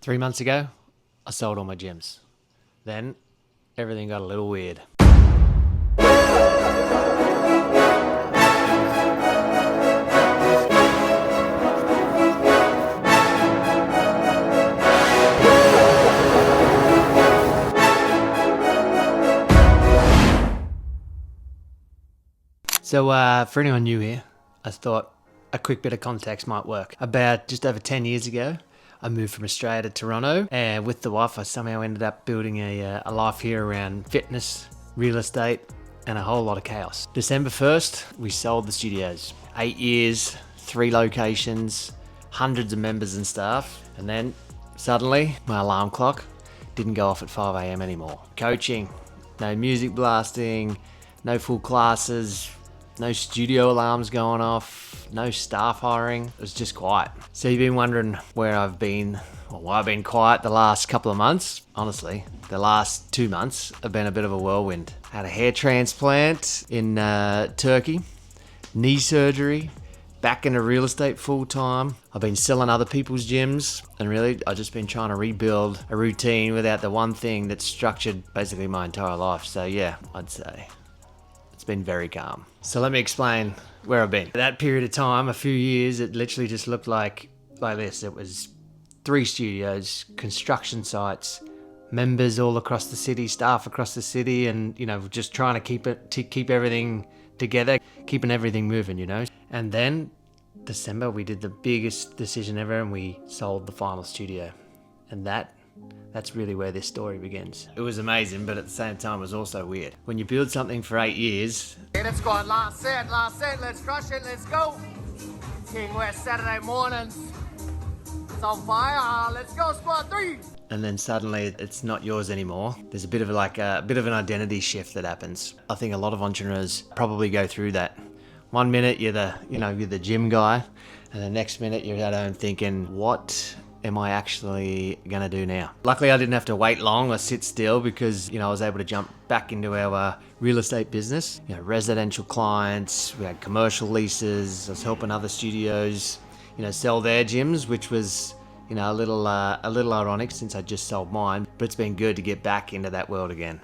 3 months ago, I sold all my gyms. Then, everything got a little weird. So, for anyone new here, I thought a quick bit of context might work. About just over 10 years ago, I moved from Australia to Toronto, and with the wife, I somehow ended up building a life here around fitness, real estate, and a whole lot of chaos. December 1st, we sold the studios. 8 years, 3 locations, hundreds of members and staff, and then suddenly my alarm clock didn't go off at 5 a.m. anymore. Coaching, no music blasting, no full classes, no studio alarms going off, no staff hiring. It was just quiet. So you've been wondering where I've been, or why I've been quiet the last couple of months. Honestly, the last 2 months have been a bit of a whirlwind. Had a hair transplant in Turkey, knee surgery, back into real estate full time. I've been selling other people's gyms, and really I've just been trying to rebuild a routine without the one thing that's structured basically my entire life. So yeah, I'd say it's been very calm. So let me explain where I've been. That period of time, a few years, it literally just looked like this. It was 3 studios, construction sites, members all across the city, staff across the city, and just trying to keep everything together, keeping everything moving, And then December, we did the biggest decision ever, and we sold the final studio. And that's really where this story begins. It was amazing, but at the same time, it was also weird. When you build something for 8 years... Okay, let's go. Last set, let's crush it, let's go. King West Saturday mornings. It's on fire, let's go, squad 3. And then suddenly it's not yours anymore. There's a bit of an identity shift that happens. I think a lot of entrepreneurs probably go through that. One minute you're the gym guy, and the next minute you're at home thinking, what am I actually gonna do now? Luckily, I didn't have to wait long or sit still, because I was able to jump back into our real estate business. Residential clients, we had commercial leases. I was helping other studios, sell their gyms, which was a little ironic since I just sold mine. But it's been good to get back into that world again.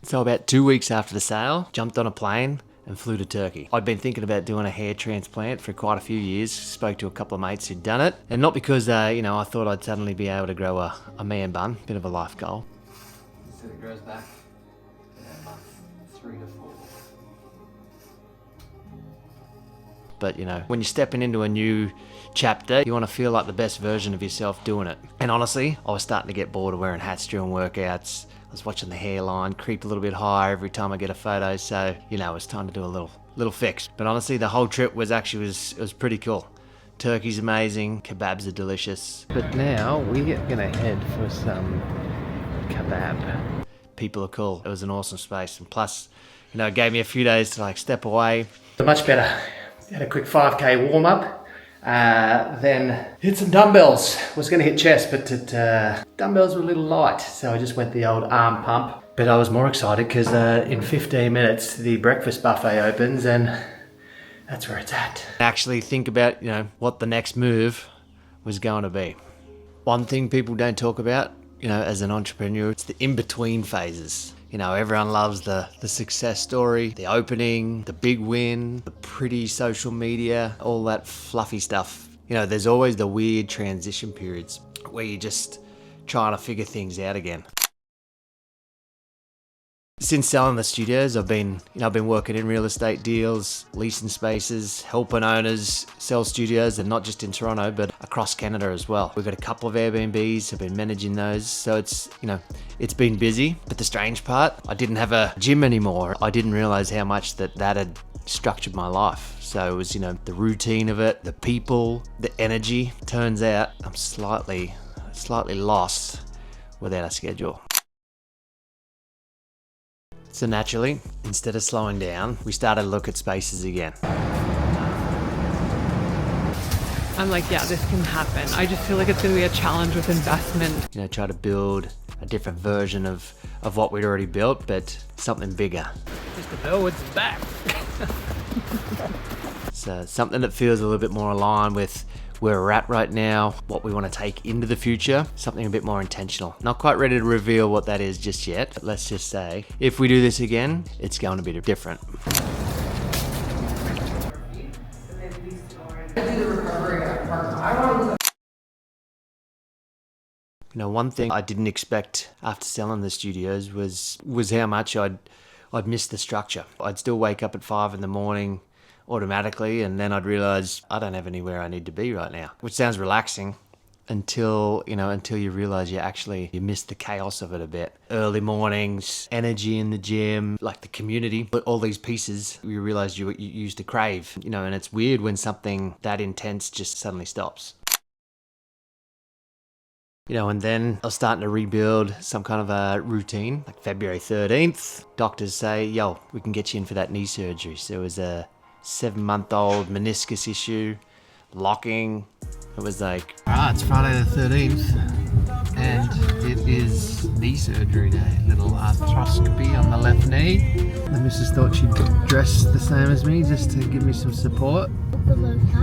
So about 2 weeks after the sale, jumped on a plane and flew to Turkey. I'd been thinking about doing a hair transplant for quite a few years. Spoke to a couple of mates who'd done it. And not because, I thought I'd suddenly be able to grow a man bun. Bit of a life goal. So it grows back in a month, 3 to 4. But, when you're stepping into a new chapter, you want to feel like the best version of yourself doing it. And honestly, I was starting to get bored of wearing hats during workouts. I was watching the hairline creep a little bit higher every time I get a photo, so it was time to do a little fix. But honestly, the whole trip was pretty cool. Turkey's amazing, kebabs are delicious. But now we're gonna head for some kebab. People are cool. It was an awesome space, and plus, it gave me a few days to step away. Much better. Had a quick 5K warm up. Then hit some dumbbells. Was going to hit chest, but dumbbells were a little light, so I just went the old arm pump. But I was more excited because in 15 minutes the breakfast buffet opens, and that's where it's at. Actually think about what the next move was going to be. One thing people don't talk about, as an entrepreneur, it's the in-between phases. Everyone loves the success story, the opening, the big win, the pretty social media, all that fluffy stuff. There's always the weird transition periods where you're just trying to figure things out again. Since selling the studios, I've been working in real estate deals, leasing spaces, helping owners sell studios, and not just in Toronto, but across Canada as well. We've got a couple of Airbnbs, I've been managing those, so it's been busy. But the strange part, I didn't have a gym anymore. I didn't realize how much that had structured my life. So it was, the routine of it, the people, the energy. Turns out I'm slightly lost without a schedule. So naturally, instead of slowing down, we started to look at spaces again. I'm like, yeah, this can happen. I just feel like it's gonna be a challenge with investment. Try to build a different version of what we'd already built, but something bigger. Just to know it's back. So something that feels a little bit more aligned with where we're at right now, what we want to take into the future, something a bit more intentional. Not quite ready to reveal what that is just yet, but let's just say, if we do this again, it's going to be different. You know, one thing I didn't expect after selling the studios was how much I'd miss the structure. I'd still wake up at 5 in the morning automatically, and then I'd realize I don't have anywhere I need to be right now, which sounds relaxing until you realize you miss the chaos of it a bit. Early mornings, energy in the gym, like the community, but all these pieces you realize you used to crave, and it's weird when something that intense just suddenly stops. And then I was starting to rebuild some kind of a routine. Like February 13th, doctors say, yo, we can get you in for that knee surgery. So it was a 7-month-old meniscus issue, locking. It was like, it's Friday the 13th, and it is knee surgery day. Little arthroscopy on the left knee. The missus thought she'd dress the same as me just to give me some support.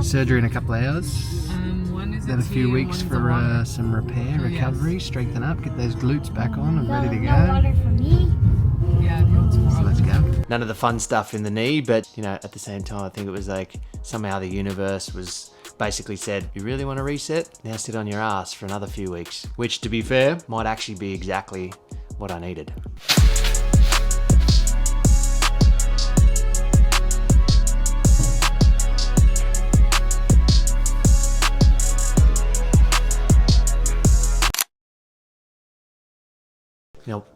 Surgery in a couple of hours. Then a few weeks for some repair, recovery, strengthen up, get those glutes back on and ready to go. So let's go. None of the fun stuff in the knee, but at the same time, I think it was like somehow the universe was basically said, you really want to reset? Now sit on your ass for another few weeks. Which, to be fair, might actually be exactly what I needed.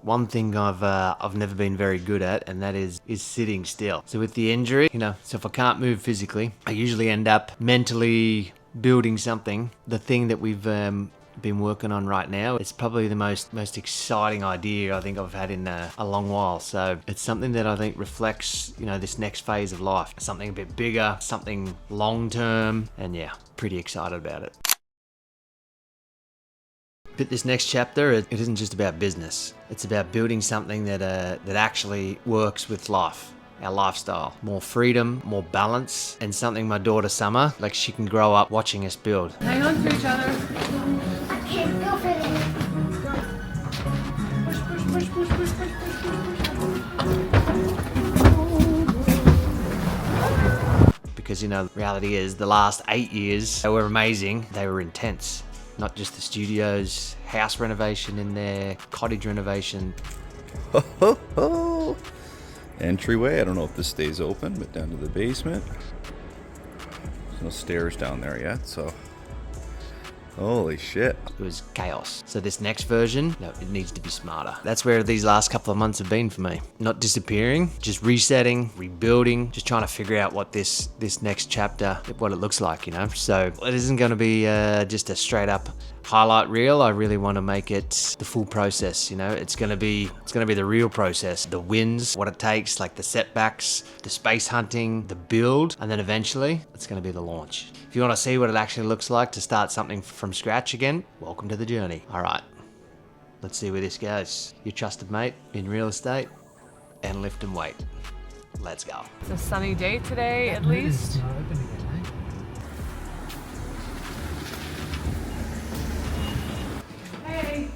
One thing I've never been very good at, and that is sitting still. So with the injury, so if I can't move physically, I usually end up mentally building something. The thing that we've been working on right now, it's probably the most exciting idea I think I've had in a long while. So it's something that I think reflects, this next phase of life. Something a bit bigger, something long term, and pretty excited about it. But this next chapter, it isn't just about business. It's about building something that actually works with life, our lifestyle. More freedom, more balance, and something my daughter Summer, like she can grow up watching us build. Hang on to each other. Okay, go for it. Push, push, push, push, push, push, push. Because, the reality is the last 8 years, they were amazing. They were intense. Not just the studios, house renovation in there, cottage renovation. Entryway, I don't know if this stays open, but down to the basement. There's no stairs down there yet, so holy shit. It was chaos. So this next version, it needs to be smarter. That's where these last couple of months have been for me. Not disappearing, just resetting, rebuilding, just trying to figure out what this next chapter, what it looks like, So it isn't going to be just a straight up highlight reel. I really want to make it the full process, It's going to be the real process. The wins, what it takes, like the setbacks, the space hunting, the build, and then eventually it's going to be the launch. If you want to see what it actually looks like to start something from scratch again, welcome to the journey. All right, let's see where this goes. Your trusted mate in real estate and lift and weight. Let's go. It's a sunny day today, at least. Hey.